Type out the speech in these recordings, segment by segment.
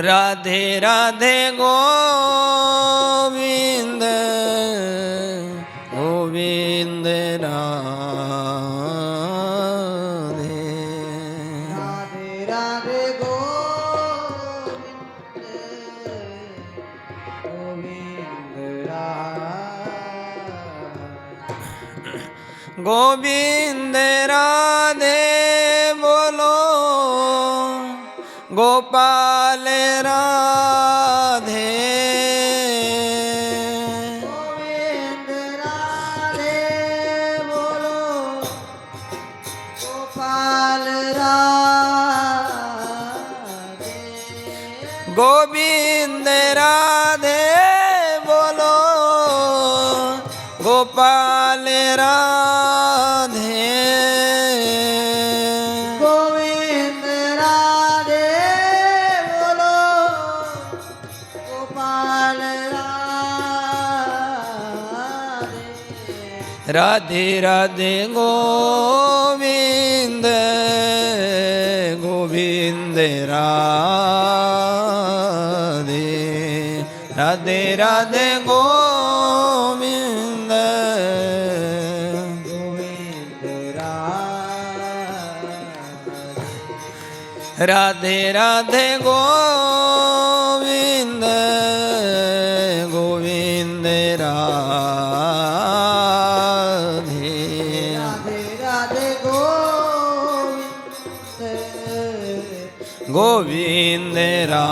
राधे राधे गोविंद गोविंद राधे राधे राधे गोविंद गोविंद गोविंद राधे बोलो गोपाल राधे गोविंद राधे बोलो गोपाल राधे गोविंद राधे बोलो गोपाल राधे गोविंद राधे बोलो गोपाल राधे राधे राधे गोविंद गोविंद राधे राधे राधे गोविंद गोविंद राधे राधे गोविंद गोविंद राधे राधे राधे गोविंद गोविंद राधे।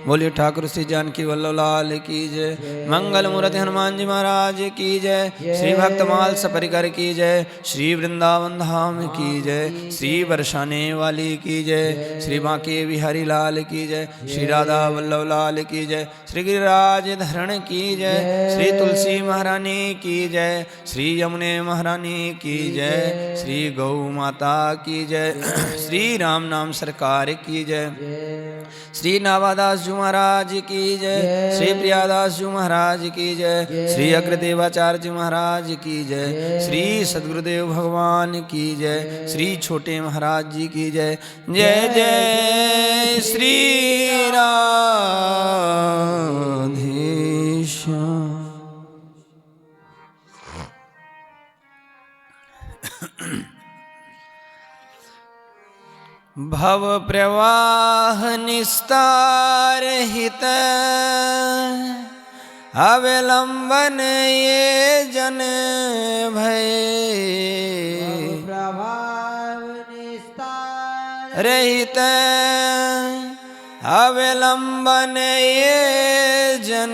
बोलिए ठाकुर श्री जानकी वल्लभ लाल की जय। मंगल मूर्ति हनुमान जी महाराज की जय। श्री भक्तमाल सपरिकर की जय। श्री वृंदावन धाम की जय। श्री बरसाने वाली की जय। श्री बांके बिहारी लाल की जय। श्री राधा वल्लभ लाल की जय। श्री गिरिराज धरण की जय। श्री तुलसी महारानी की जय। श्री यमुने महारानी की जय। श्री गौ माता की जय। श्री राम नाम सरकार की जय। श्री नावादास जी महाराज की जय। श्री प्रियादास जी महाराज की जय। श्री अग्रदेवाचार्य जी महाराज की जय। श्री सद्गुरुदेव भगवान की जय। श्री छोटे महाराज जी की जय। जय जय श्री राधेश्याम। भव प्रवाह निस्तार हित अवलंबन ये जन भय प्रभाव निस्तार रहित अवलंबन ये जन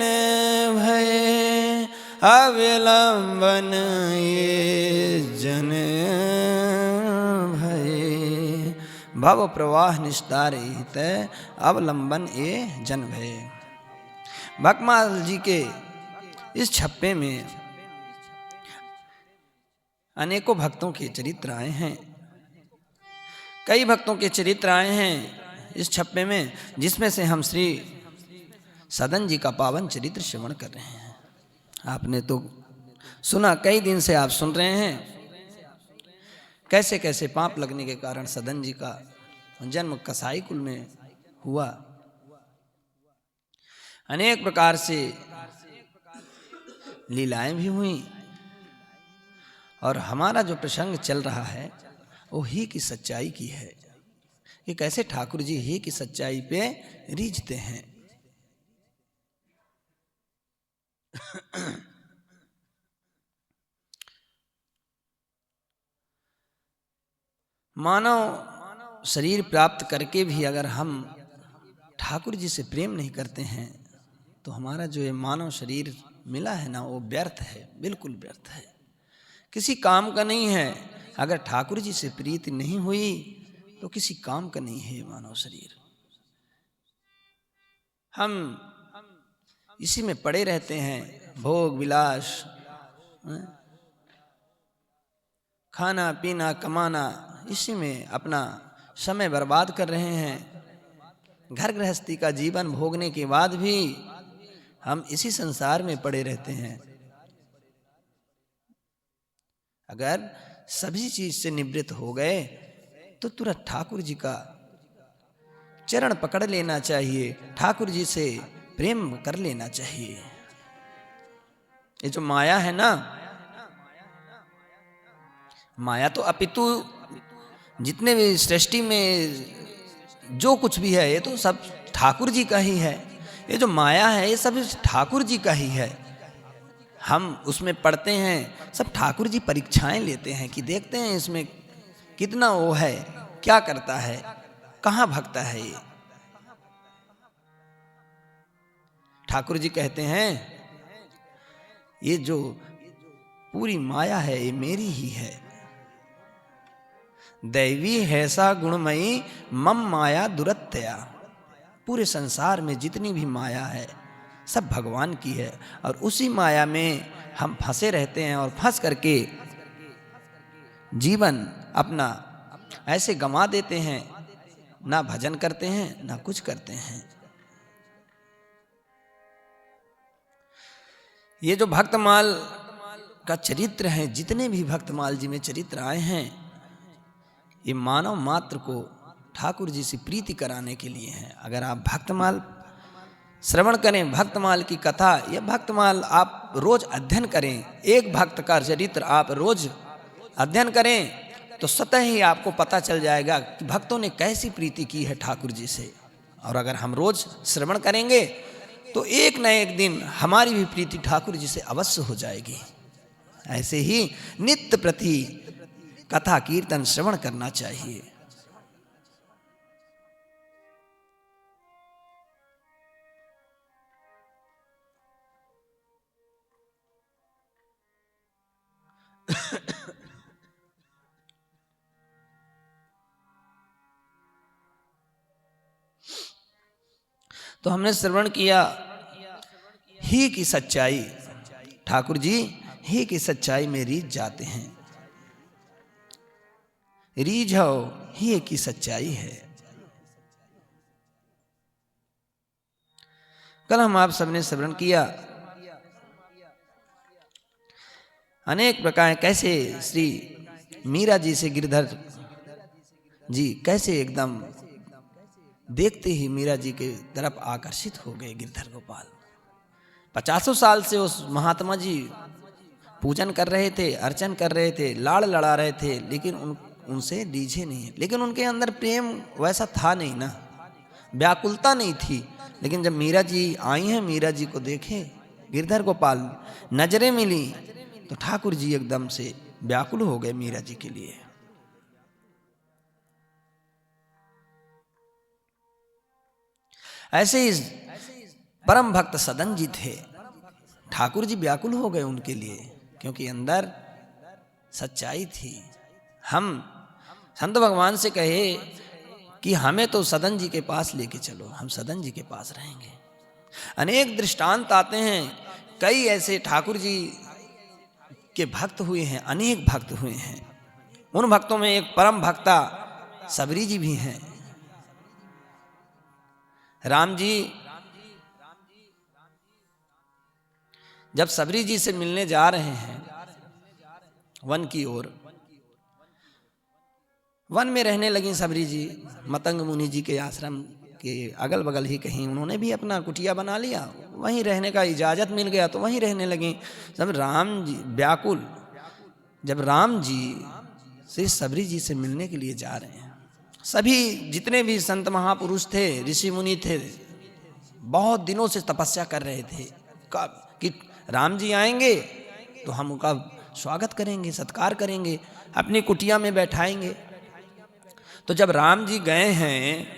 भय अवलंबन ये जन भय भव प्रवाह निस्तार हित अवलंबन ये जन भय। भक्तमाल जी के इस छप्पे में अनेकों भक्तों के चरित्र आए हैं। कई भक्तों के चरित्र आए हैं इस छप्पे में, जिसमें से हम श्री सदन जी का पावन चरित्र श्रवण कर रहे हैं। आपने तो सुना, कई दिन से आप सुन रहे हैं कैसे कैसे पाप लगने के कारण सदन जी का जन्म कसाई कुल में हुआ। अनेक प्रकार से लीलाएं भी हुई और हमारा जो प्रसंग चल रहा है वो ही की सच्चाई की है कि कैसे ठाकुर जी ही की सच्चाई पे रीझते हैं। मानव शरीर प्राप्त करके भी अगर हम ठाकुर जी से प्रेम नहीं करते हैं तो हमारा जो ये मानव शरीर मिला है ना, वो व्यर्थ है, बिल्कुल व्यर्थ है, किसी काम का नहीं है। अगर ठाकुर जी से प्रीति नहीं हुई तो किसी काम का नहीं है ये मानव शरीर। हम इसी में पड़े रहते हैं, भोग विलास, खाना पीना कमाना, इसी में अपना समय बर्बाद कर रहे हैं। घर गृहस्थी का जीवन भोगने के बाद भी हम इसी संसार में पड़े रहते हैं। अगर सभी चीज से निवृत्त हो गए तो तुरंत ठाकुर जी का चरण पकड़ लेना चाहिए, ठाकुर जी से प्रेम कर लेना चाहिए। ये जो माया है ना, माया तो अपितु जितने भी सृष्टि में जो कुछ भी है ये तो सब ठाकुर जी का ही है। ये जो माया है ये सब ठाकुर जी का ही है। हम उसमें पढ़ते हैं, सब ठाकुर जी परीक्षाएं लेते हैं कि देखते हैं इसमें कितना वो है, क्या करता है, कहाँ भगता है ये। ठाकुर जी कहते हैं ये जो पूरी माया है ये मेरी ही है। दैवी हैसा गुणमयी मम माया दुरत्या। पूरे संसार में जितनी भी माया है सब भगवान की है, और उसी माया में हम फंसे रहते हैं और फंस करके जीवन अपना ऐसे गंवा देते हैं, ना भजन करते हैं ना कुछ करते हैं। ये जो भक्तमाल का चरित्र है, जितने भी भक्तमाल जी में चरित्र आए हैं, ये मानव मात्र को ठाकुर जी से प्रीति कराने के लिए हैं। अगर आप भक्तमाल श्रवण करें, भक्तमाल की कथा या भक्तमाल आप रोज अध्ययन करें, एक भक्त का चरित्र आप रोज अध्ययन करें तो स्वतः ही आपको पता चल जाएगा कि भक्तों ने कैसी प्रीति की है ठाकुर जी से। और अगर हम रोज श्रवण करेंगे तो एक न एक दिन हमारी भी प्रीति ठाकुर जी से अवश्य हो जाएगी। ऐसे ही नित्य प्रति कथा कीर्तन श्रवण करना चाहिए। तो हमने श्रवण किया ही की सच्चाई, ठाकुर जी ही की सच्चाई में रीझ जाते हैं। रीझो ही की सच्चाई है। कल हम आप सबने श्रवण किया अनेक प्रकार कैसे श्री मीरा जी से गिरधर जी कैसे एकदम देखते ही मीरा जी के तरफ आकर्षित हो गए गिरधर गोपाल। 50 साल से उस महात्मा जी पूजन कर रहे थे, अर्चन कर रहे थे, लाड़ लड़ा रहे थे, लेकिन उनसे रीझे नहीं। लेकिन उनके अंदर प्रेम वैसा था नहीं ना, व्याकुलता नहीं थी। लेकिन जब मीरा जी आई हैं, मीरा जी को देखे गिरधर गोपाल, नजरें मिली तो ठाकुर जी एकदम से व्याकुल हो गए मीरा जी के लिए। ऐसे ही परम भक्त सदन जी थे, ठाकुर जी व्याकुल हो गए उनके लिए, क्योंकि अंदर सच्चाई थी। हम संत भगवान से कहे कि हमें तो सदन जी के पास लेके चलो, हम सदन जी के पास रहेंगे। अनेक दृष्टांत आते हैं, कई ऐसे ठाकुर जी के भक्त हुए हैं, अनेक भक्त हुए हैं। उन भक्तों में एक परम भक्ता सबरी जी भी हैं। राम जी जब सबरी जी से मिलने जा रहे हैं वन की ओर, वन में रहने लगी सबरी जी। मतंग मुनि जी के आश्रम के अगल बगल ही कहीं उन्होंने भी अपना कुटिया बना लिया, वहीं रहने का इजाजत मिल गया तो वहीं रहने लगी। जब राम जी व्याकुल, जब राम जी से सबरी जी से मिलने के लिए जा रहे हैं, सभी जितने भी संत महापुरुष थे, ऋषि मुनि थे, बहुत दिनों से तपस्या कर रहे थे कि राम जी आएंगे तो हम उनका स्वागत करेंगे, सत्कार करेंगे, अपनी कुटिया में बैठाएंगे। तो जब राम जी गए हैं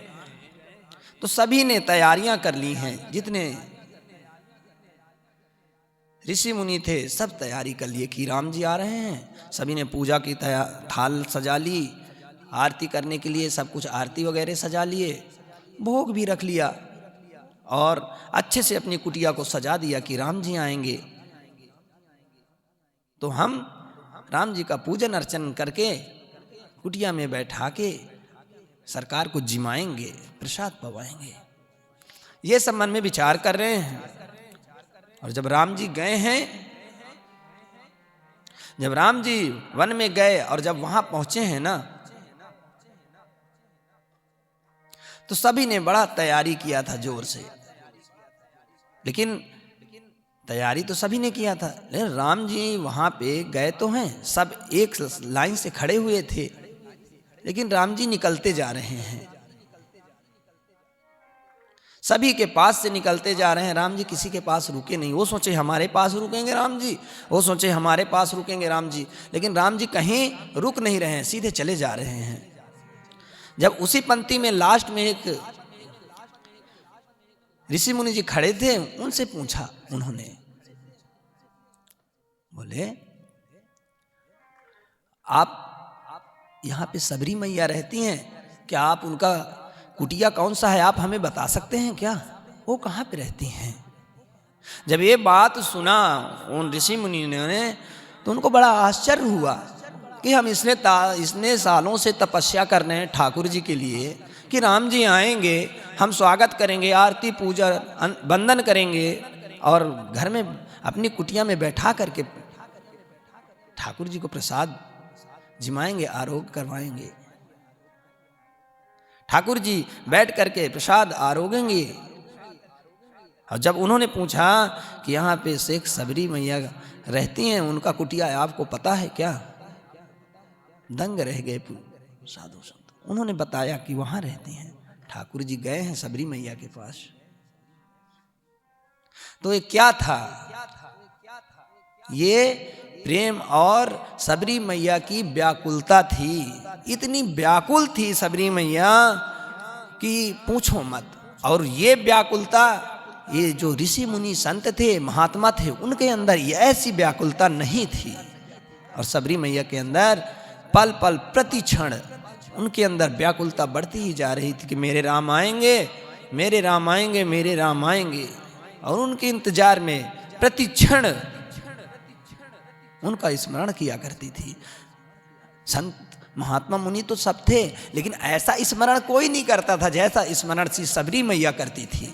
तो सभी ने तैयारियां कर ली हैं, जितने ऋषि मुनि थे सब तैयारी कर लिए कि राम जी आ रहे हैं। सभी ने पूजा की थाल सजा ली, आरती करने के लिए सब कुछ आरती वगैरह सजा लिए, भोग भी रख लिया और अच्छे से अपनी कुटिया को सजा दिया कि राम जी आएंगे तो हम राम जी का पूजन अर्चन करके कुटिया में बैठा के सरकार को जिमाएंगे, प्रसाद पवाएंगे। ये सब मन में विचार कर रहे हैं। और जब राम जी गए हैं, जब राम जी वन में गए और जब वहां पहुंचे हैं ना, तो सभी ने बड़ा तैयारी किया था जोर से, लेकिन तैयारी तो सभी ने किया था, लेकिन राम जी वहां पे गए तो हैं, सब एक लाइन से खड़े हुए थे, लेकिन राम जी निकलते जा रहे हैं, सभी के पास से निकलते जा रहे हैं। राम जी किसी के पास रुके नहीं। वो सोचे हमारे पास रुकेंगे राम जी, वो सोचे हमारे पास रुकेंगे राम जी, लेकिन राम जी कहीं रुक नहीं रहे हैं, सीधे चले जा रहे हैं। जब उसी पंक्ति में लास्ट में एक ऋषि मुनि जी खड़े थे, उनसे पूछा उन्होंने, बोले आप यहां पे सबरी मैया रहती हैं क्या? आप उनका कुटिया कौन सा है, आप हमें बता सकते हैं क्या? वो कहाँ पे रहती हैं? जब ये बात सुना उन ऋषि मुनि ने तो उनको बड़ा आश्चर्य हुआ कि हम इसने सालों से तपस्या कर रहे हैं ठाकुर जी के लिए कि राम जी आएंगे, हम स्वागत करेंगे, आरती पूजा वंदन करेंगे और घर में अपनी कुटिया में बैठा करके ठाकुर जी को प्रसाद जिमाएंगे, आरोग्य करवाएंगे। ठाकुर जी बैठ करके प्रसाद आरोगेंगे। और जब उन्होंने पूछा कि यहाँ पे शेख सबरी मैया रहती हैं, उनका कुटिया आपको पता है क्या? दंग रह गए साधु संत। उन्होंने बताया कि वहां रहती हैं, ठाकुर जी गए हैं सबरी मैया के पास। तो ये क्या था? ये प्रेम और सबरी मैया की व्याकुलता थी। इतनी व्याकुल थी सबरी मैया कि पूछो मत। और ये व्याकुलता, ये जो ऋषि मुनि संत थे, महात्मा थे, उनके अंदर ये ऐसी व्याकुलता नहीं थी। और सबरी मैया के अंदर पल पल प्रति क्षण उनके अंदर व्याकुलता बढ़ती ही जा रही थी कि मेरे राम आएंगे, मेरे राम आएंगे, मेरे राम आएंगे। और उनके इंतजार में प्रति क्षण उनका स्मरण किया करती थी। संत महात्मा मुनि तो सब थे, लेकिन ऐसा स्मरण कोई नहीं करता था जैसा स्मरण सी सबरी मैया करती थी।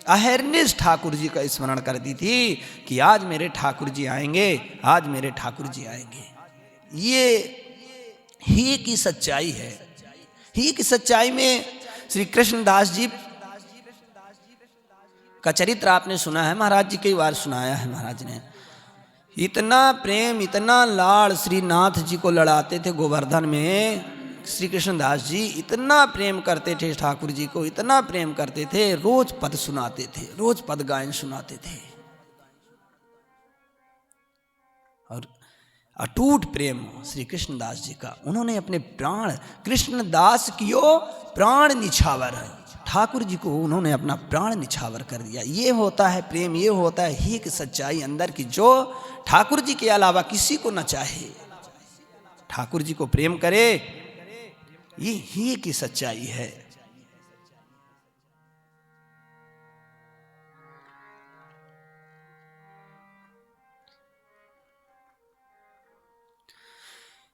अहरनिश ठाकुर जी का स्मरण करती थी कि आज मेरे ठाकुर जी आएंगे, आज मेरे ठाकुर जी आएंगे। ये ही की सच्चाई है। ही की सच्चाई में श्री कृष्णदास जी का चरित्र आपने सुना है, महाराज जी कई बार सुनाया है महाराज ने। इतना प्रेम, इतना लाड़ श्री नाथ जी को लड़ाते थे गोवर्धन में। श्री कृष्णदास जी इतना प्रेम करते थे ठाकुर जी को, इतना प्रेम करते थे, रोज पद सुनाते थे, रोज पद गायन सुनाते थे। और अटूट प्रेम श्री कृष्णदास जी का। उन्होंने अपने प्राण, कृष्णदास कियो प्राण निछावर, ठाकुर जी को उन्होंने अपना प्राण निछावर कर दिया। ये होता है प्रेम, ये होता है ही की सच्चाई अंदर की, जो ठाकुर जी के अलावा किसी को न चाहे, ठाकुर जी को प्रेम करे। ये ही की सच्चाई है।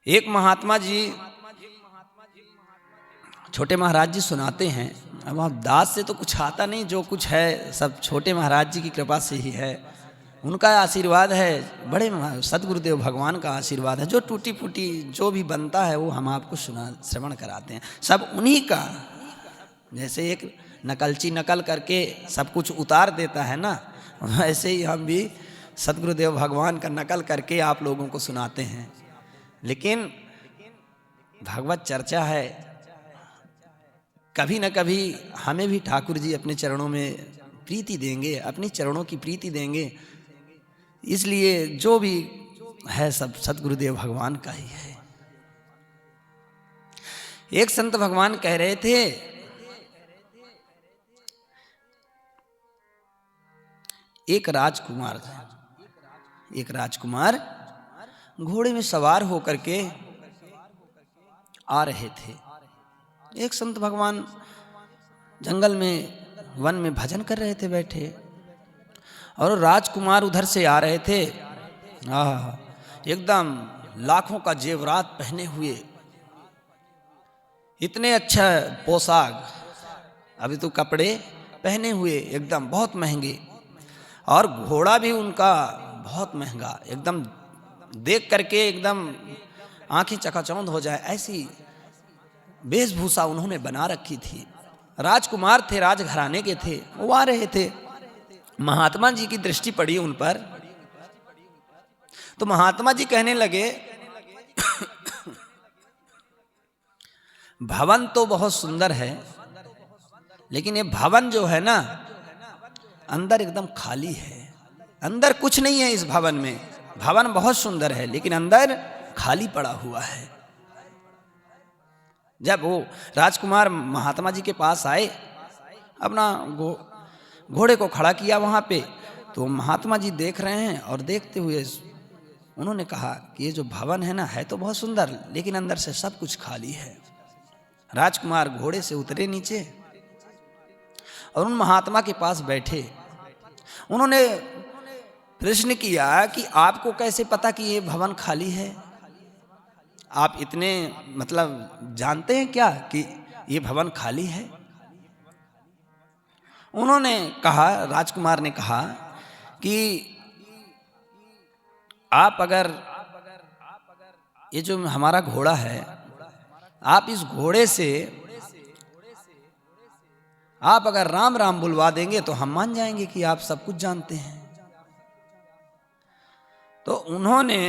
एक महात्मा जी, छोटे महाराज जी सुनाते हैं। अब आप दास से तो कुछ आता नहीं, जो कुछ है सब छोटे महाराज जी की कृपा से ही है, उनका आशीर्वाद है, बड़े सदगुरुदेव भगवान का आशीर्वाद है। जो टूटी फूटी जो भी बनता है वो हम आपको श्रवण कराते हैं, सब उन्हीं का। जैसे एक नकलची नकल करके सब कुछ उतार देता है ना, वैसे ही हम भी सदगुरुदेव भगवान का नकल करके आप लोगों को सुनाते हैं। लेकिन भागवत चर्चा है, कभी न कभी हमें भी ठाकुर जी अपने चरणों में प्रीति देंगे, अपने चरणों की प्रीति देंगे। इसलिए जो भी है सब सदगुरुदेव भगवान का ही है। एक संत भगवान कह रहे थे, एक राजकुमार घोड़े में सवार होकर के आ रहे थे। एक संत भगवान जंगल में, वन में भजन कर रहे थे बैठे, और राजकुमार उधर से आ रहे थे। एकदम लाखों का जेवरात पहने हुए, इतने अच्छा पोशाक, अभी तो कपड़े पहने हुए एकदम बहुत महंगे, और घोड़ा भी उनका बहुत महंगा, एकदम देख करके एकदम आंखें चकाचौंध हो जाए ऐसी वेशभूषा उन्होंने बना रखी थी। राजकुमार थे, राजघराने के थे, वो आ रहे थे। महात्मा जी की दृष्टि पड़ी उन पर, तो महात्मा जी कहने लगे भवन तो बहुत सुंदर है, लेकिन ये भवन जो है ना, अंदर एकदम खाली है, अंदर कुछ नहीं है इस भवन में। भवन बहुत सुंदर है लेकिन अंदर खाली पड़ा हुआ है। जब वो राजकुमार महात्मा जी के पास आए, अपना घोड़े को खड़ा किया वहां पे, तो महात्मा जी देख रहे हैं और देखते हुए उन्होंने कहा कि ये जो भवन है ना, है तो बहुत सुंदर, लेकिन अंदर से सब कुछ खाली है। राजकुमार घोड़े से उतरे नीचे और उन महात्मा के पास बैठे। उन्होंने प्रश्न किया कि आपको कैसे पता कि ये भवन खाली है? आप इतने मतलब जानते हैं क्या कि ये भवन खाली है? उन्होंने कहा, राजकुमार ने कहा कि आप अगर ये जो हमारा घोड़ा है, आप इस घोड़े से आप अगर राम राम बुलवा देंगे तो हम मान जाएंगे कि आप सब कुछ जानते हैं। तो उन्होंने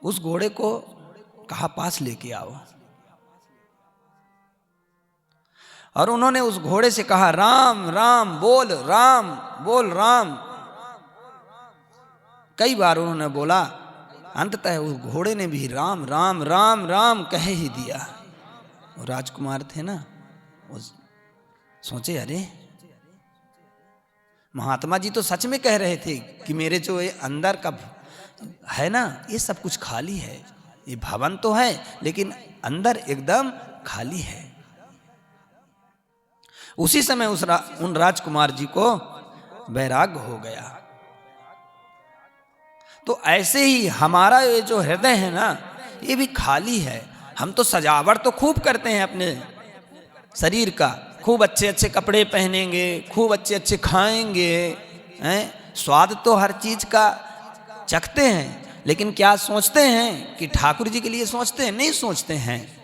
उस घोड़े को कहा पास लेके आओ, और उन्होंने उस घोड़े से कहा राम राम बोल, राम बोल, राम। कई बार उन्होंने बोला, अंततः उस घोड़े ने भी राम राम राम राम कह ही दिया। वो राजकुमार थे ना, वो सोचे अरे महात्मा जी तो सच में कह रहे थे कि मेरे जो ये अंदर का है ना, ये सब कुछ खाली है। ये भवन तो है लेकिन अंदर एकदम खाली है। उसी समय उन राजकुमार जी को वैराग्य हो गया। तो ऐसे ही हमारा ये जो हृदय है ना, ये भी खाली है। हम तो सजावट तो खूब करते हैं अपने शरीर का, खूब अच्छे अच्छे कपड़े पहनेंगे, खूब अच्छे अच्छे खाएंगे, हैं, स्वाद तो हर चीज का चखते हैं, लेकिन क्या सोचते हैं कि ठाकुर जी के लिए सोचते हैं? नहीं सोचते हैं।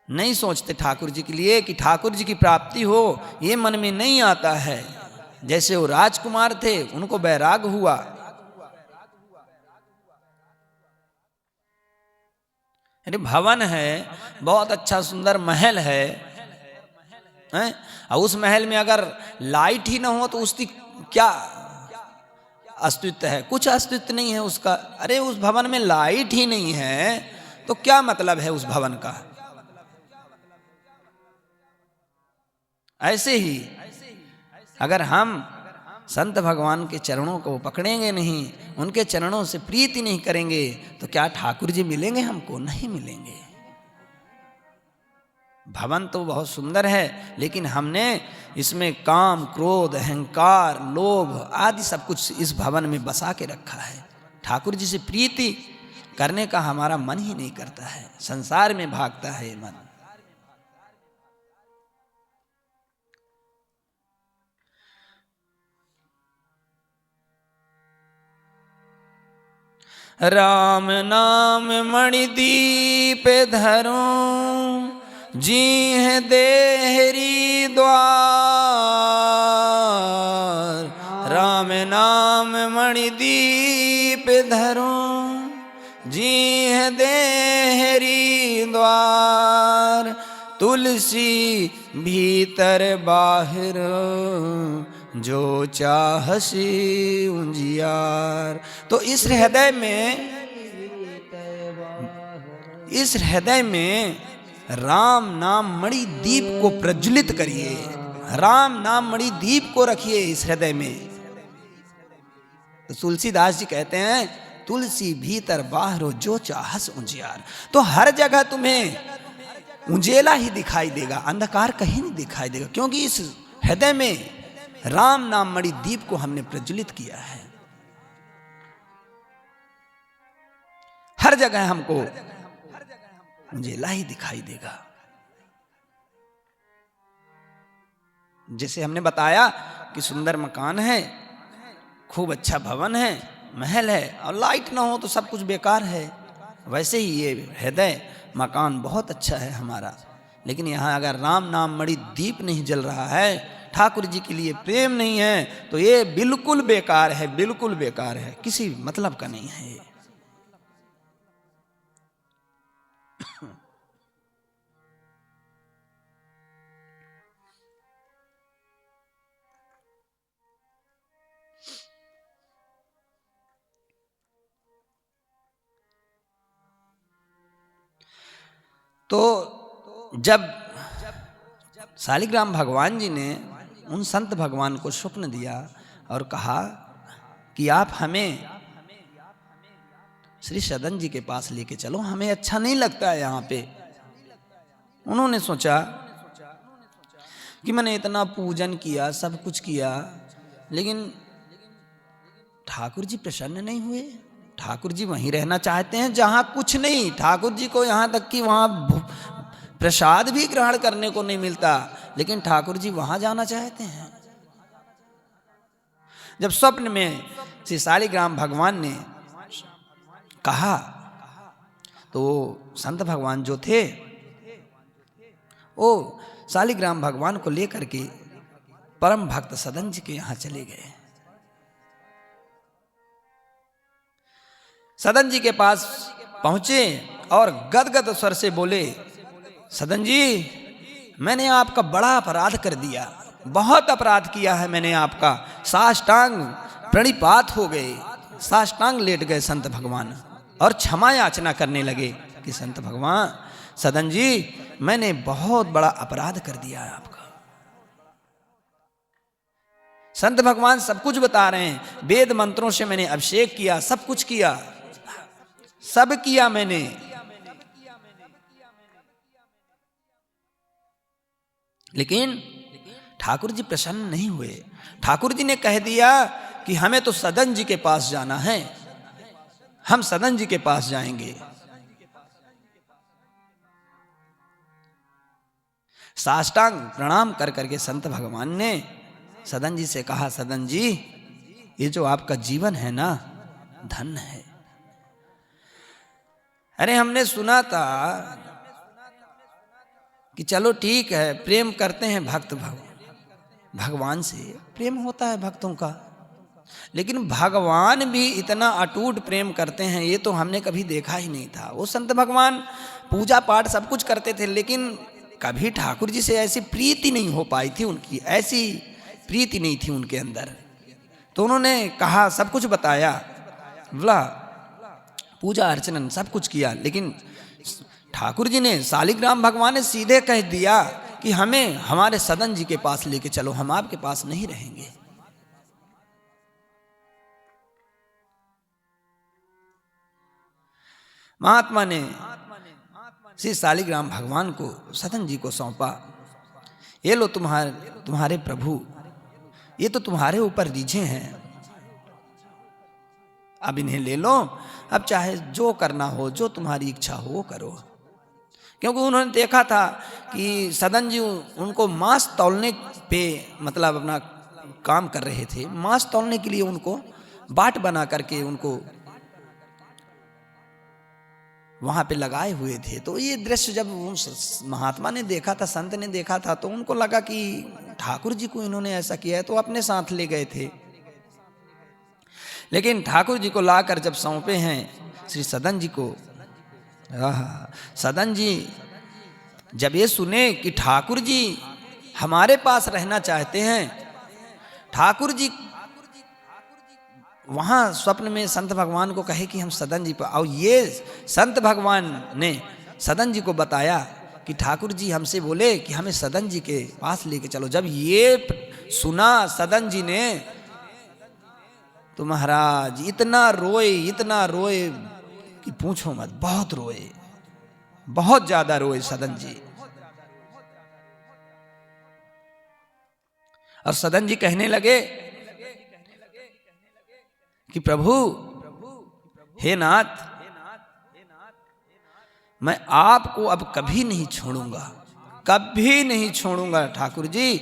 नहीं सोचते ठाकुर जी के लिए कि ठाकुर जी की प्राप्ति हो, ये मन में नहीं आता है। जैसे वो राजकुमार थे, उनको वैराग हुआ। अरे भवन है, बहुत अच्छा सुंदर महल है, हैं? और उस महल में अगर लाइट ही ना हो तो उसकी क्या अस्तित्व है? कुछ अस्तित्व नहीं है उसका। अरे उस भवन में लाइट ही नहीं है तो क्या मतलब है उस भवन का? ऐसे ही अगर हम संत भगवान के चरणों को पकड़ेंगे नहीं, उनके चरणों से प्रीति नहीं करेंगे, तो क्या ठाकुर जी मिलेंगे हमको? नहीं मिलेंगे। भवन तो बहुत सुंदर है, लेकिन हमने इसमें काम, क्रोध, अहंकार, लोभ आदि सब कुछ इस भवन में बसा के रखा है। ठाकुर जी से प्रीति करने का हमारा मन ही नहीं करता है, संसार में भागता है ये मन। राम नाम मणिदीप धरूं, जीह देहरी द्वार। राम नाम मणिदीप धरूं, जीह देहरी द्वार। तुलसी भीतर बाहर, जो चाहसी उजियार। तो इस हृदय में राम नाम मणि दीप को प्रज्वलित करिए, राम नाम मणि दीप को रखिए इस हृदय में। तो तुलसीदास जी कहते हैं तुलसी भीतर बाहर जो चाहस उजियार। तो हर जगह तुम्हें उजेला ही दिखाई देगा, अंधकार कहीं नहीं दिखाई देगा, क्योंकि इस हृदय में राम नाम मणि दीप को हमने प्रज्वलित किया है। हर जगह हमको उजेला ही दिखाई देगा। जैसे हमने बताया कि सुंदर मकान है, खूब अच्छा भवन है, महल है, और लाइट ना हो तो सब कुछ बेकार है। वैसे ही ये हृदय मकान बहुत अच्छा है हमारा, लेकिन यहाँ अगर राम नाम मणि दीप नहीं जल रहा है, ठाकुर जी के लिए प्रेम नहीं है, तो ये बिल्कुल बेकार है, बिल्कुल बेकार है, किसी मतलब का नहीं है ये। तो जब शालिग्राम भगवान जी ने उन संत भगवान को स्वप्न दिया और कहा कि आप हमें श्री सदन जी के पास लेके चलो, हमें अच्छा नहीं लगता है यहाँ पे। उन्होंने सोचा कि मैंने इतना पूजन किया, सब कुछ किया, लेकिन ठाकुर जी प्रसन्न नहीं हुए। ठाकुर जी वहीं रहना चाहते हैं जहां कुछ नहीं। ठाकुर जी को यहाँ तक कि वहां प्रसाद भी ग्रहण करने को नहीं मिलता, लेकिन ठाकुर जी वहां जाना चाहते हैं। जब स्वप्न में श्री शालिग्राम भगवान ने कहा तो संत भगवान जो थे वो शालिग्राम भगवान को लेकर के परम भक्त सदन जी के यहां चले गए। सदन जी के पास पहुंचे और गदगद स्वर से बोले, सदन जी, मैंने आपका बड़ा अपराध कर दिया, बहुत अपराध किया है मैंने आपका। साष्टांग प्रणिपात हो गए, साष्टांग लेट गए संत भगवान और क्षमा याचना करने लगे कि संत भगवान, सदन जी, मैंने बहुत बड़ा अपराध कर दिया है आपका। संत भगवान सब कुछ बता रहे हैं, वेद मंत्रों से मैंने अभिषेक किया, सब कुछ किया, सब किया मैंने, लेकिन ठाकुर जी प्रसन्न नहीं हुए। ठाकुर जी ने कह दिया कि हमें तो सदन जी के पास जाना है, हम सदन जी के पास जाएंगे। साष्टांग प्रणाम कर करके संत भगवान ने सदन जी से कहा, सदन जी, ये जो आपका जीवन है ना, धन है। अरे हमने सुना था कि चलो ठीक है, प्रेम करते हैं भक्त भगवान से प्रेम होता है भक्तों का, लेकिन भगवान भी इतना अटूट प्रेम करते हैं ये तो हमने कभी देखा ही नहीं था। वो संत भगवान पूजा पाठ सब कुछ करते थे, लेकिन कभी ठाकुर जी से ऐसी प्रीति नहीं हो पाई थी उनकी, ऐसी प्रीति नहीं थी उनके अंदर। तो उन्होंने कहा, सब कुछ बताया, बोला पूजा अर्चना सब कुछ किया, लेकिन ठाकुर जी ने, शालिग्राम भगवान ने सीधे कह दिया कि हमें हमारे सदन जी के पास लेके चलो, हम आपके पास नहीं रहेंगे। महात्मा ने श्री शालिग्राम भगवान को सदन जी को सौंपा, ये लो तुम्हारे प्रभु, ये तो तुम्हारे ऊपर रीझे हैं, अब इन्हें ले लो, अब चाहे जो करना हो, जो तुम्हारी इच्छा हो वो करो। क्योंकि उन्होंने देखा था कि सदन जी उनको मांस तौलने पे मतलब अपना काम कर रहे थे, मांस तौलने के लिए उनको बाट बना करके उनको वहां पे लगाए हुए थे। तो ये दृश्य जब महात्मा ने देखा था, संत ने देखा था, तो उनको लगा कि ठाकुर जी को इन्होंने ऐसा किया है, तो अपने साथ ले गए थे। लेकिन ठाकुर जी को लाकर जब सौंपे हैं श्री सदन जी को, सदन जी जब ये सुने कि ठाकुर जी हमारे पास रहना चाहते हैं, ठाकुर जी वहां स्वप्न में संत भगवान को कहे कि हम सदन जी पर, और ये संत भगवान ने सदन जी को बताया कि ठाकुर जी हमसे बोले कि हमें सदन जी के पास लेके चलो। जब ये सुना सदन जी ने तो महाराज इतना रोए कि पूछो मत, बहुत रोए, बहुत ज्यादा रोए सदन जी। और सदन जी कहने लगे कि प्रभु, हे नाथ, मैं आपको अब कभी नहीं छोड़ूंगा, कभी नहीं छोड़ूंगा ठाकुर जी,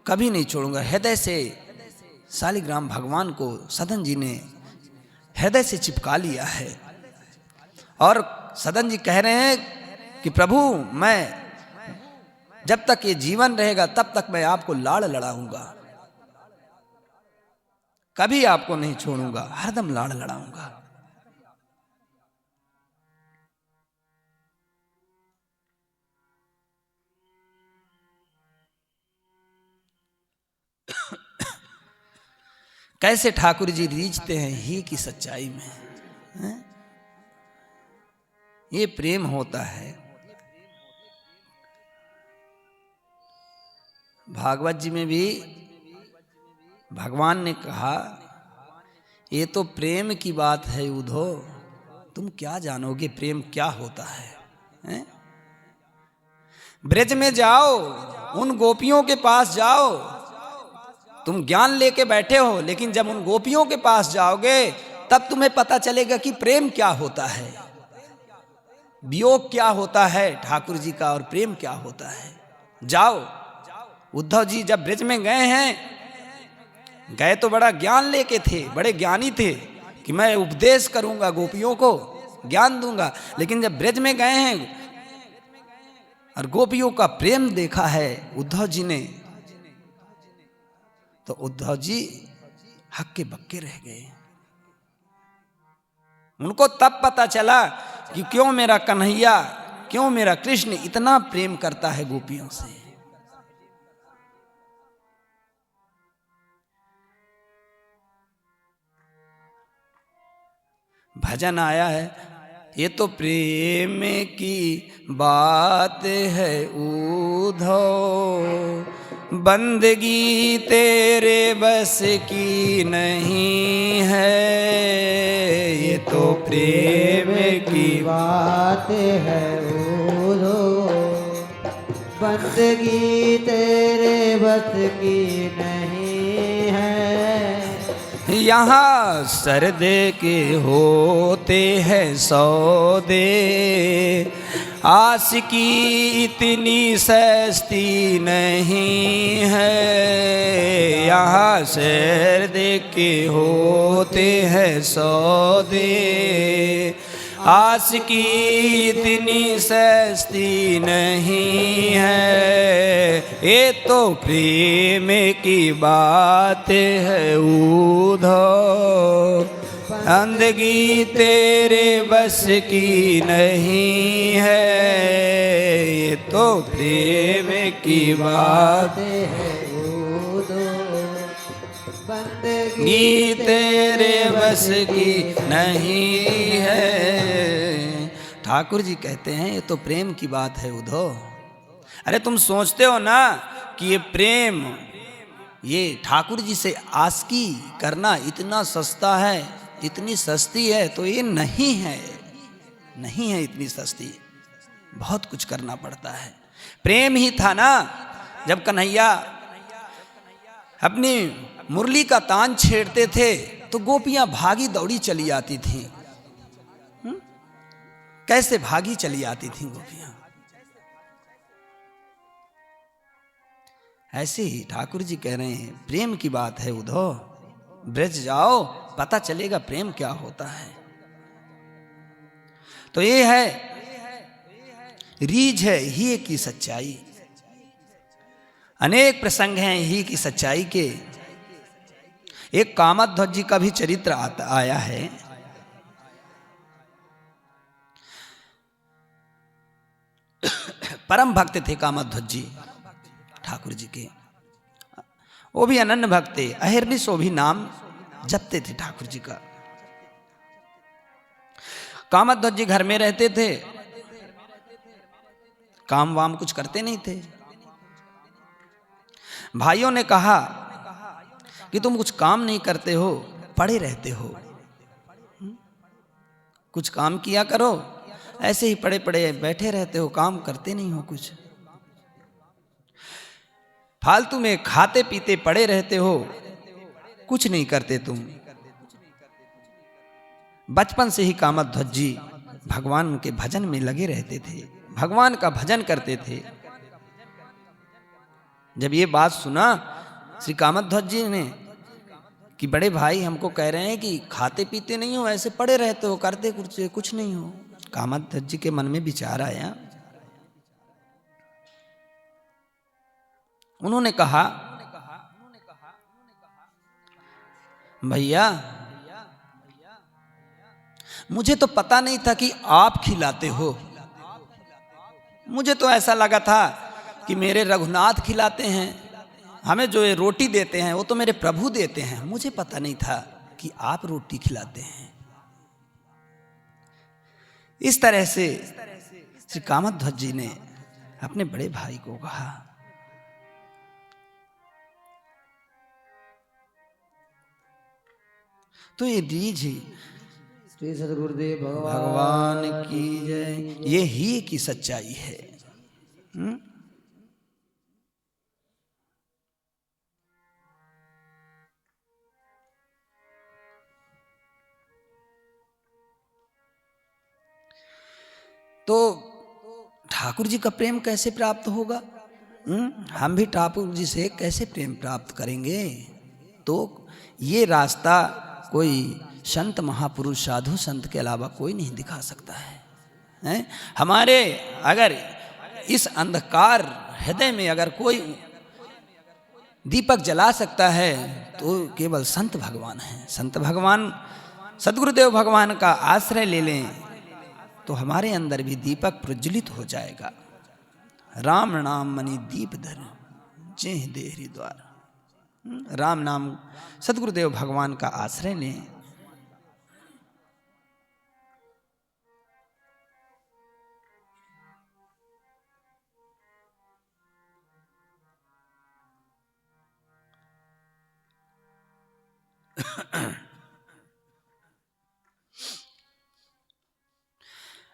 कभी नहीं छोड़ूंगा। हृदय से शालिग्राम भगवान को सदन जी ने हृदय से चिपका लिया है। और सदन जी कह रहे हैं कि प्रभु मैं जब तक ये जीवन रहेगा तब तक मैं आपको लाड़ लड़ाऊंगा, कभी आपको नहीं छोड़ूंगा, हरदम लाड़ लड़ाऊंगा। कैसे ठाकुर जी रीझते हैं ही की सच्चाई में, हैं? ये प्रेम होता है। भागवत जी में भी भगवान ने कहा ये तो प्रेम की बात है उधो, तुम क्या जानोगे प्रेम क्या होता है, हैं? ब्रज में जाओ, उन गोपियों के पास जाओ, तुम ज्ञान लेके बैठे हो, लेकिन जब उन गोपियों के पास जाओगे तब तुम्हें पता चलेगा कि प्रेम क्या होता है, वियोग क्या होता है ठाकुर जी का और प्रेम क्या होता है। जाओ, उद्धव जी जब ब्रज में गए हैं, गए तो बड़ा ज्ञान लेके थे, बड़े ज्ञानी थे कि मैं उपदेश करूंगा गोपियों को, ज्ञान दूंगा, लेकिन जब ब्रज में गए हैं और गोपियों का प्रेम देखा है उद्धव जी ने, तो उद्धव जी हक्के बक्के रह गए। उनको तब पता चला कि क्यों मेरा कन्हैया, क्यों मेरा कृष्ण इतना प्रेम करता है गोपियों से। भजन आया है, ये तो प्रेम की बात है उद्धव, बंदगी तेरे बस की नहीं है, ये तो प्रेम की बात है उधो, बंदगी तेरे बस की नहीं है। यहाँ सरदे के होते हैं सौदे, आस की इतनी सस्ती नहीं है, यहाँ सरदे के होते हैं सौदे, आस की इतनी सस्ती नहीं है, ये तो प्रेम की बात है उद्धव, बंदगी तेरे बस की नहीं है, ये तो प्रेम की बात है उधो, बंदगी तेरे बस की नहीं है। ठाकुर जी कहते हैं ये तो प्रेम की बात है उद्धव। अरे तुम सोचते हो ना कि ये प्रेम, ये ठाकुर जी से आस्की करना इतना सस्ता है, इतनी सस्ती है, तो ये नहीं है, नहीं है इतनी सस्ती, बहुत कुछ करना पड़ता है। प्रेम ही था ना जब कन्हैया अपनी मुरली का तान छेड़ते थे तो गोपियां भागी दौड़ी चली आती थी। कैसे भागी चली आती थी गोपियां। ऐसे ही ठाकुर जी कह रहे हैं प्रेम की बात है उद्धव, ब्रज जाओ पता चलेगा प्रेम क्या होता है। तो ये है रीझ है ही की सच्चाई। अनेक प्रसंग हैं ही की सच्चाई के। एक कामध्वज जी का भी चरित्र आया है। परम भक्त थे कामध्वज जी ठाकुर जी के, वो भी अनन्य भक्त थे। अहिर्निश वो भी नाम जपते थे ठाकुर जी का। कामध्वज जी घर में रहते थे, काम वाम कुछ करते नहीं थे। भाइयों ने कहा कि तुम कुछ काम नहीं करते हो, पड़े रहते हो, कुछ काम किया करो, ऐसे ही पड़े पड़े बैठे रहते हो, काम करते नहीं हो, कुछ फालतू में खाते पीते पड़े रहते हो, कुछ नहीं करते तुम। बचपन से ही कामध्वज जी भगवान के भजन में लगे रहते थे, भगवान का भजन करते थे। जब ये बात सुना श्री कामध्वज जी ने कि बड़े भाई हमको कह रहे हैं कि खाते पीते नहीं हो, ऐसे पड़े रहते हो, करते कुछ नहीं हो, कामध्वज जी के मन में विचार आया। उन्होंने कहा, भैया मुझे तो पता नहीं था कि आप खिलाते हो। मुझे तो ऐसा लगा था कि मेरे रघुनाथ खिलाते हैं, हमें जो ये रोटी देते हैं वो तो मेरे प्रभु देते हैं। मुझे पता नहीं था कि आप रोटी खिलाते हैं। इस तरह से श्री कामध्वज जी ने अपने बड़े भाई को कहा। तो ये रीझ श्री सद्गुरुदेव भगवान की जय, ये ही की सच्चाई है। तो ठाकुर जी का प्रेम कैसे प्राप्त होगा? हम भी ठाकुर जी से कैसे प्रेम प्राप्त करेंगे? तो ये रास्ता कोई संत महापुरुष साधु संत के अलावा कोई नहीं दिखा सकता है। हमारे अगर इस अंधकार हृदय में अगर कोई दीपक जला सकता है तो केवल संत भगवान हैं। संत भगवान सद्गुरुदेव भगवान का आश्रय ले लें तो हमारे अंदर भी दीपक प्रज्वलित हो जाएगा। राम नाम मणि दीप धर जेह देहरी द्वार। राम नाम सद्गुरुदेव भगवान का आश्रय लें।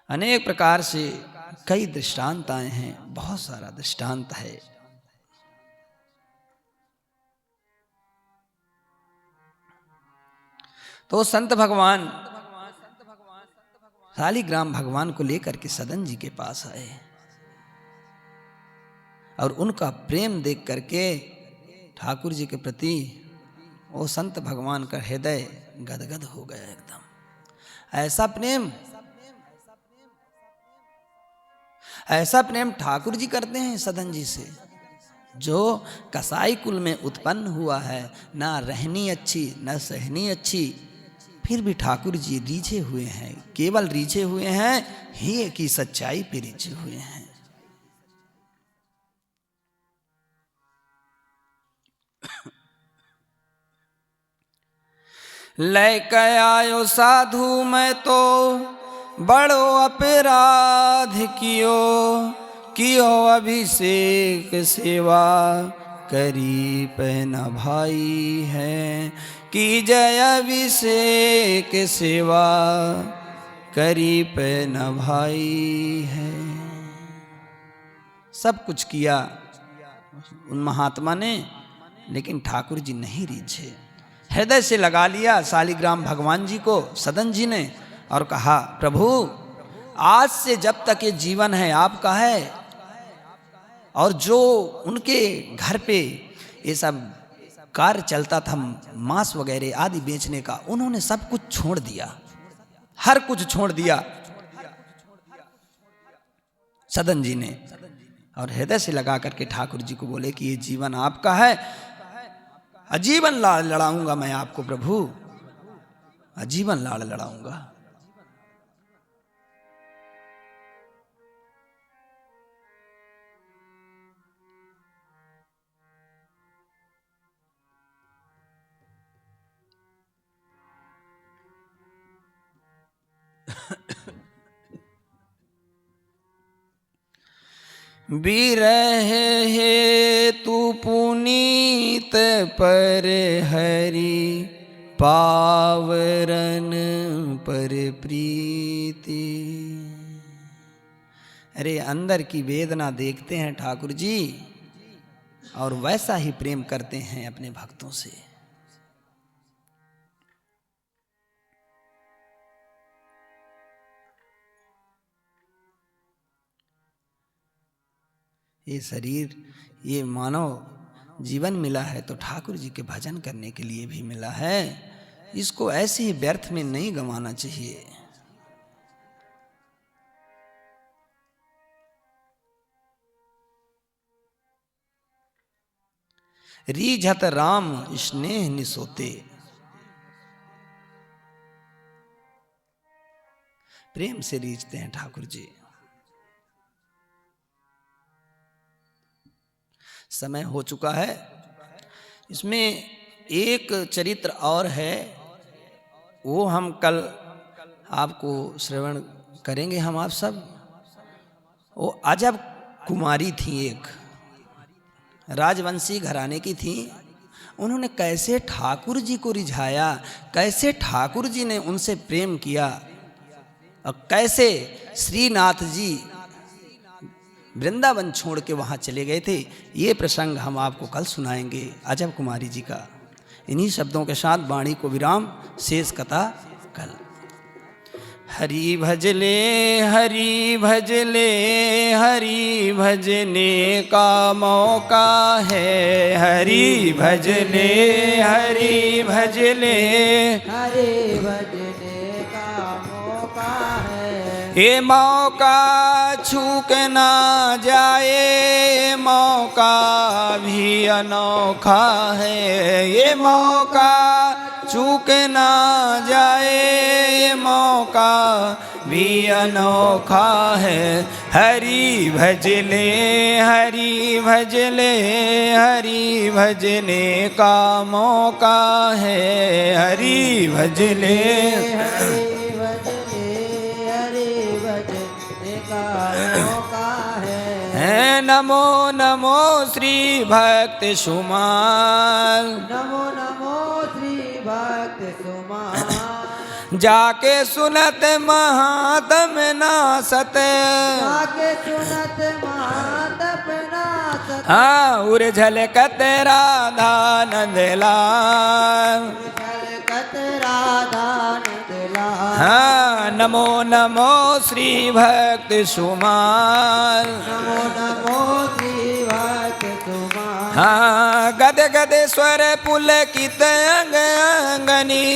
अनेक प्रकार से कई दृष्टांत आए हैं, बहुत सारा दृष्टांत है। तो संत भगवान शालिग्राम भगवान को लेकर के सदन जी के पास आए और उनका प्रेम देख करके ठाकुर जी के प्रति वो संत भगवान का हृदय गदगद हो गया एकदम। ऐसा प्रेम ठाकुर जी करते हैं सदन जी से, जो कसाई कुल में उत्पन्न हुआ है, ना रहनी अच्छी ना सहनी अच्छी, फिर भी ठाकुर जी रीझे हुए हैं। केवल रीझे हुए हैं ही की सच्चाई पे रीझे हुए हैं। लेके आयो साधु मैं तो बड़ो अपराध कियो अभिषेक सेवा करी पहना भाई है, की जय अभिषेक सेवा करी पहना भाई है। सब कुछ किया उन महात्मा ने, लेकिन ठाकुर जी नहीं रीझे। हृदय से लगा लिया शालिग्राम भगवान जी को सदन जी ने और कहा, प्रभु आज से जब तक ये जीवन है आपका है। और जो उनके घर पे ये सब कार्य चलता था, मांस वगैरह आदि बेचने का, उन्होंने सब कुछ छोड़ दिया, हर कुछ छोड़ दिया सदन जी ने। और हृदय से लगा करके ठाकुर जी को बोले कि ये जीवन आपका है, आजीवन लाड़ लड़ाऊंगा मैं आपको प्रभु, आजीवन लाड़ लड़ाऊंगा। बिरह हे तू पुनीत पर हरि, पावरन पर प्रीति। अरे अंदर की वेदना देखते हैं ठाकुर जी और वैसा ही प्रेम करते हैं अपने भक्तों से। ये शरीर, ये मानव जीवन मिला है तो ठाकुर जी के भजन करने के लिए भी मिला है। इसको ऐसे ही व्यर्थ में नहीं गंवाना चाहिए। रीझत राम स्नेह निसोते। प्रेम से रीझते हैं ठाकुर जी। समय हो चुका है। इसमें एक चरित्र और है, वो हम कल आपको श्रवण करेंगे। हम आप सब, वो अजब कुमारी थी, एक राजवंशी घराने की थी। उन्होंने कैसे ठाकुर जी को रिझाया, कैसे ठाकुर जी ने उनसे प्रेम किया, और कैसे श्रीनाथ जी वृंदावन छोड़ के वहाँ चले गए थे। ये प्रसंग हम आपको कल सुनाएंगे, अजब कुमारी जी का। इन्हीं शब्दों के साथ वाणी को विराम, शेष कथा कल। हरि भजले हरि भजले, हरि भजने का मौका है। हरि भजले हरि भजले, हरि भजने का मौका है। ये मौका छूक ना जाए, मौका भी अनोखा है। ये मौका चूक ना जाए, मौका भी अनोखा है। हरि भजले हरि भजले, हरि भजने का मौका है। हरि भजले हरि भजने, हरि भजने का मौका है। नमो नमो श्री भक्त सुमाल, नमो नमो श्री भक्त सुमान। जाके सुनत महात्म नासत, जाके सुनत महातप नासत। हाँ उर झलकत राधा नंदलाल। झलकत राधा नंदलाल। हाँ नमो नमो श्री भक्त सुमाल। नमो नमो श्री भक्त सुमान। हाँ गद गद स्वर पुलकित अंग अंगनी,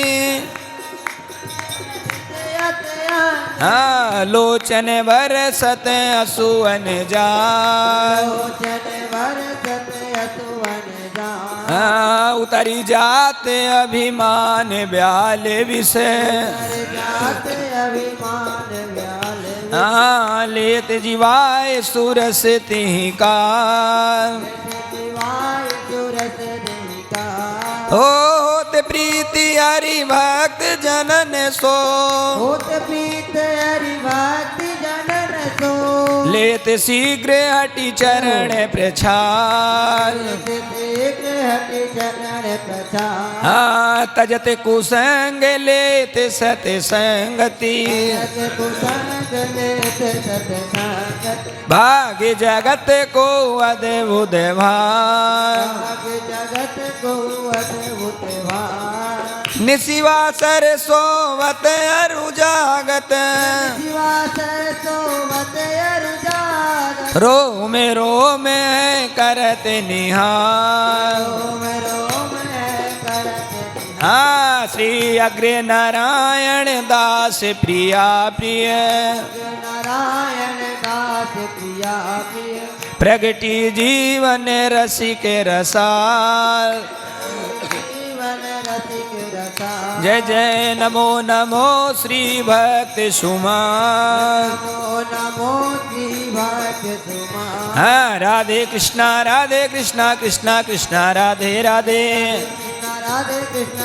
हाँ लोचन बरसत असुवन जाल। लोचन बरसत असुवन जाल। हाँ उतरी जाते अभिमान ब्याल विषय, जात अभिमान व्याल। हाँ लेत जीवाय सुरस तिहि काल। शिवाय सुरस देहिका। होत प्रीति हरि भक्त जनन सो, होत प्रीत हरि भक्त जनन सो। लेत शीघ्र हटि चरण प्रछाल। शीघ्र हटि चरण प्रछाल। हाँ तजत कुसंग लेत सत संगति, कुसंग लेत सत्संगति। भाग जगत को अद्भुत भाग। भाग जगत को अद्भुत भाग। निशिवासर सोवत अरु जागत, शिवासर सोवत अरु जागत। रोम रोम करत निहार। रोम रोम करत निहार। हाँ श्री अग्र नारायण दास प्रिया प्रिय, नारायण दास प्रिया प्रिय। प्रगति जीवन रसिक रसाल। जीवन रसिक रसाल। जय जय नमो नमो श्री भक्त सुमान। नमो नमो श्री भक्त सुमान। हाँ राधे कृष्णा कृष्णा कृष्णा राधे राधे। राधे कृष्ण